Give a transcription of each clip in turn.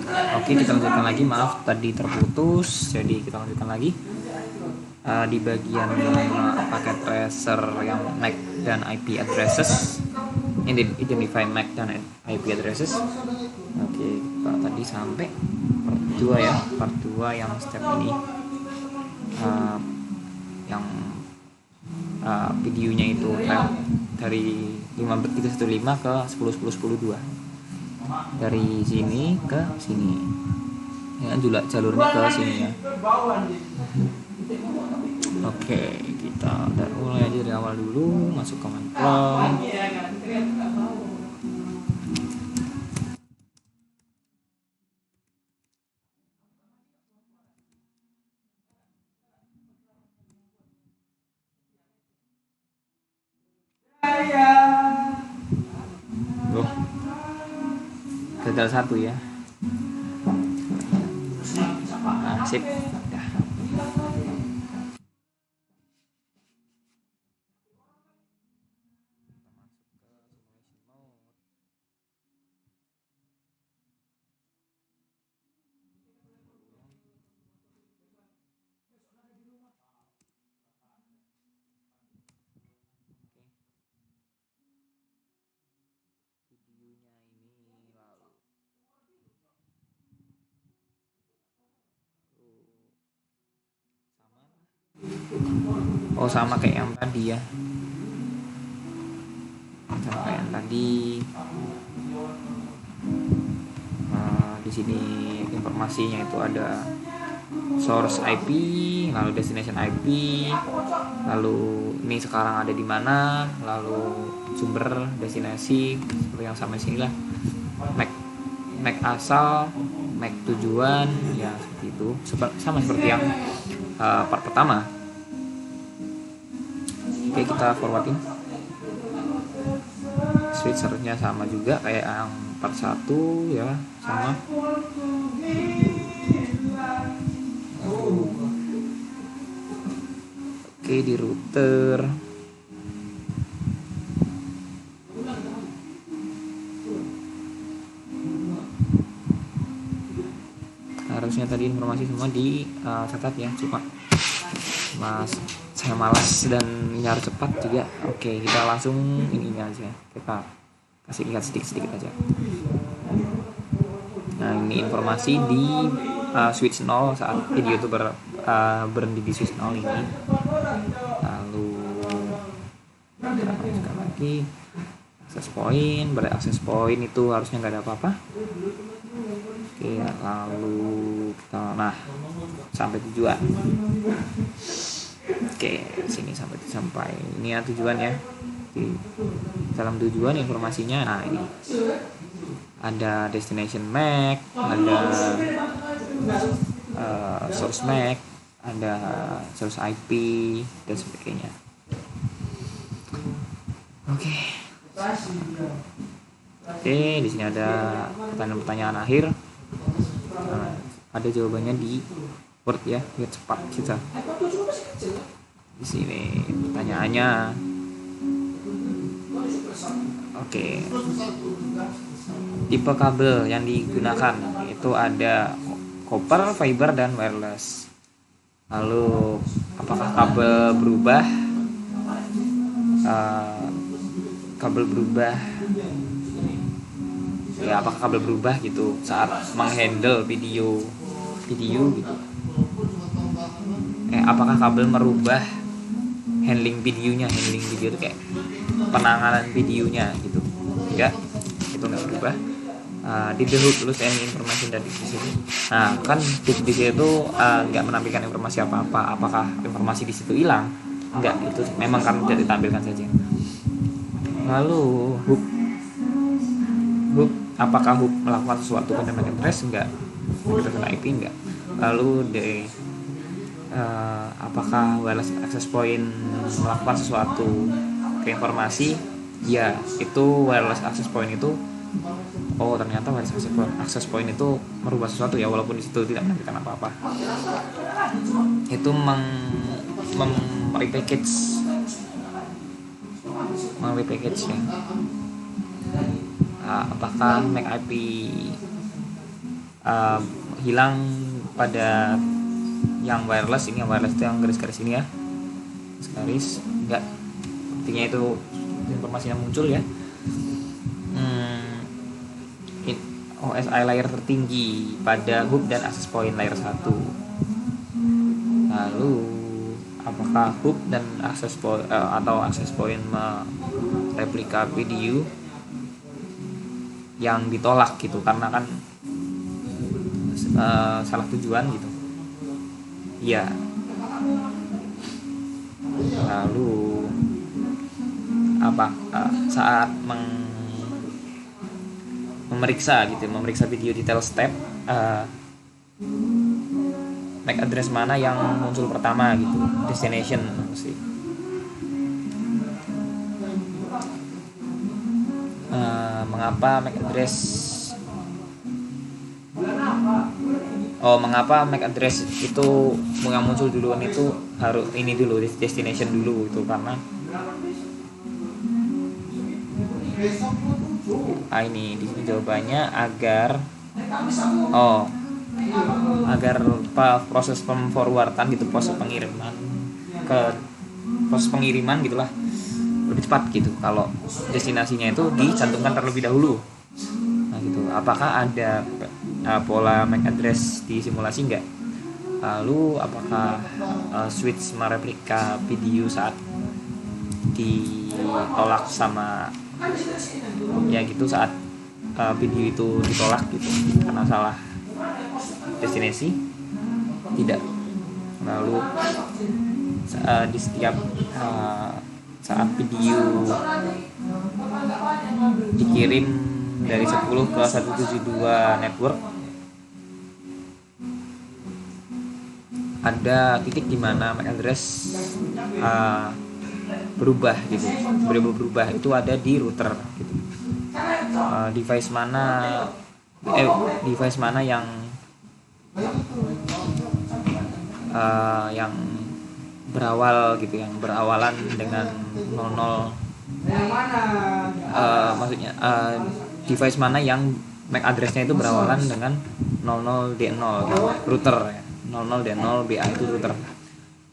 Oke, kita lanjutkan lagi. Maaf tadi terputus, jadi kita lanjutkan lagi. Di bagian paket tracer yang MAC dan IP addresses, identify MAC dan IP addresses. Oke, kita tadi sampai part 2 ya, part 2 yang step ini, yang videonya itu dari 5.315 ke 10.10.10.2 dari sini ke sini ya, jalurnya ke sini ya. Oke, kita mulai aja dari awal dulu, masuk command prompt. Gagal satu ya. Nah, sip. Oh, sama kayak yang tadi ya. Sama kayak yang tadi. Di sini informasinya itu ada source IP, lalu destination IP, lalu ini sekarang ada di mana, lalu sumber, destinasi, seperti yang sama sini lah. MAC asal, MAC tujuan, ya seperti itu. Sama seperti yang part pertama. Oke, kita forwardin. Switch harusnya sama juga kayak yang part 1 ya, sama. Oke, di router harusnya tadi informasi semua di catat ya, cuma saya malas dan ini harus cepat juga. Oke, kita langsung ininya aja, kita kasih lihat sedikit aja. Nah, ini informasi di switch 0 saat video itu berhenti di switch 0 ini. Lalu kita masukkan lagi access point. Pada access point itu harusnya nggak ada apa-apa. Oke, lalu kita sampai tujuan. Oke, sini sampai ini ya tujuan ya. Di dalam tujuan informasinya, nah ini ada destination MAC, ada source MAC, ada source IP dan sebagainya. Oke, di sini ada pertanyaan akhir. Ada jawabannya di Word ya, biar cepat kita. Di sini pertanyaannya. Oke. Tipe kabel yang digunakan itu ada copper, fiber, dan wireless. Lalu apakah kabel berubah? Ya, apakah kabel berubah gitu saat menghandle video gitu? Apakah kabel merubah handling video itu kayak penanganan videonya gitu? Enggak, itu nggak berubah. Did the hook lose any information dari di sini? Nah, kan hook di situ itu nggak menampilkan informasi apa-apa. Apakah informasi di situ hilang? Enggak, itu memang kan tidak ditampilkan saja. Lalu hook, apakah hook melakukan sesuatu pada MAC address? Enggak. Kita IP enggak. Lalu apakah wireless access point melakukan sesuatu ke informasi? Ya, itu wireless access point itu ternyata wireless access point itu merubah sesuatu ya, walaupun di situ tidak menampilkan apa-apa. Itu repackage ya. Apakah MAC IP uh, hilang pada yang wireless. Ini yang wireless itu yang garis-garis ini ya, garis enggak, artinya itu informasinya muncul ya. OSI layer tertinggi pada hub dan access point layer 1. Lalu apakah hub dan access point atau access point mereplika video yang ditolak gitu, karena kan salah tujuan gitu. Iya. Lalu apa saat memeriksa video detail step, MAC address mana yang muncul pertama gitu, destination sih. Mengapa MAC address itu yang muncul duluan itu harus ini dulu, destination dulu itu, karena ini di sini jawabannya agar proses pemforwardan gitu, proses pengiriman gitulah lebih cepat gitu kalau destinasinya itu dicantumkan terlebih dahulu. Nah gitu. Apakah ada pola MAC address di simulasi enggak? Lalu apakah switch mereplika video saat ditolak sama ya gitu, saat video itu ditolak gitu karena salah destinasi? Tidak. Lalu di setiap saat video dikirim dari 10 ke 172 network, ada titik di mana MAC address berubah gitu, berubah itu ada di router gitu. Device mana yang berawal gitu, yang berawalan dengan 00, maksudnya device mana yang MAC addressnya itu berawalan dengan 00D0 gitu, router ya, 00D0 BA itu router.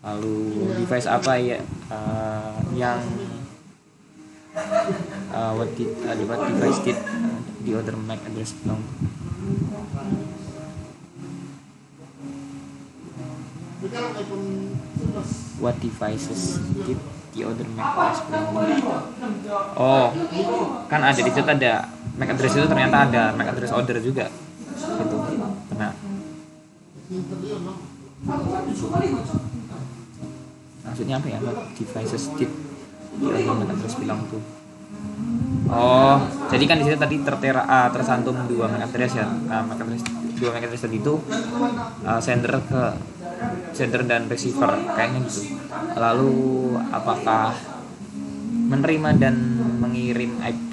Lalu device apa ya yang what device did the other MAC address belong? What devices did the other MAC address belong? Oh, kan ada di situ, ada MAC address itu ternyata ada MAC address order juga gitu. Nah, maksudnya apa ya? What devices did the other MAC address belong to? Oh, jadi kan di situ tadi tersantum 2 MAC address ya. Dua MAC address tadi itu sender dan receiver kayaknya gitu. Lalu apakah menerima dan mengirim IP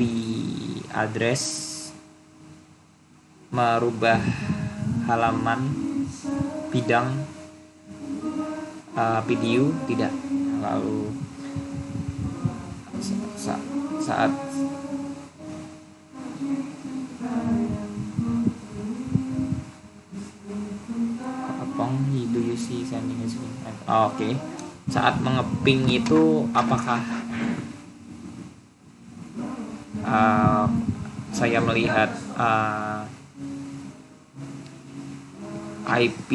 address merubah halaman bidang video? Tidak. Lalu saat do you see sending a screen? Oke. Saat mengeping itu apakah saya melihat IP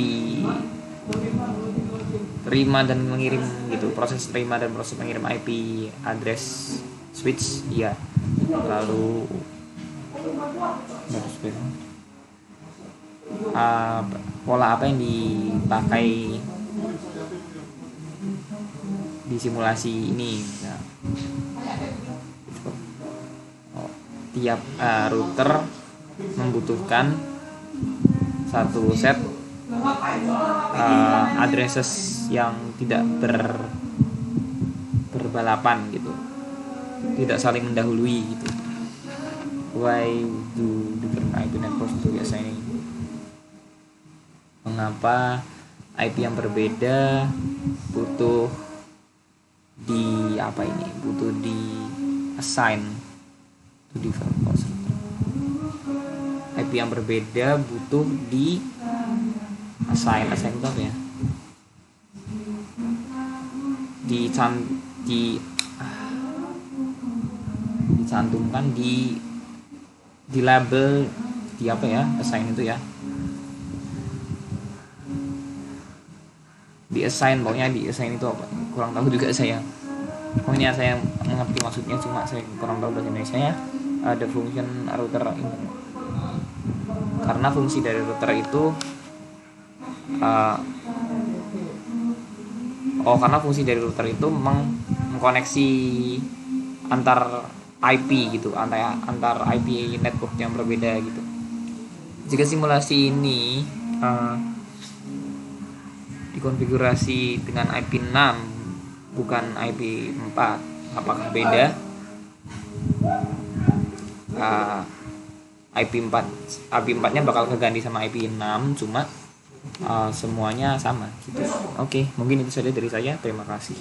terima dan mengirim gitu, proses terima dan proses mengirim IP address switch? Iya. Lalu pola apa yang dipakai di simulasi ini? Nah, tiap router membutuhkan satu set addresses yang tidak berbalapan gitu, tidak saling mendahului gitu. Why do different IP networks to assigning? Mengapa IP yang berbeda butuh di assign to different host? IP IP yang berbeda butuh di assign itu apa ya, dicantumkan di label di apa ya, assign itu ya, di assign, pokoknya di assign itu apa, kurang tahu juga saya. Pokoknya saya mengerti maksudnya, cuma saya kurang tahu bahasa Indonesia ya. Ada function router ini, karena fungsi dari router itu karena fungsi dari router itu mengkoneksi antar IP gitu, antar IP network yang berbeda gitu. Jika simulasi ini dikonfigurasi dengan IP 6 bukan IP 4, apakah beda? IP 4-nya bakal keganti sama IP 6, cuma semuanya sama gitu. Oke, mungkin itu saja dari saya. Terima kasih.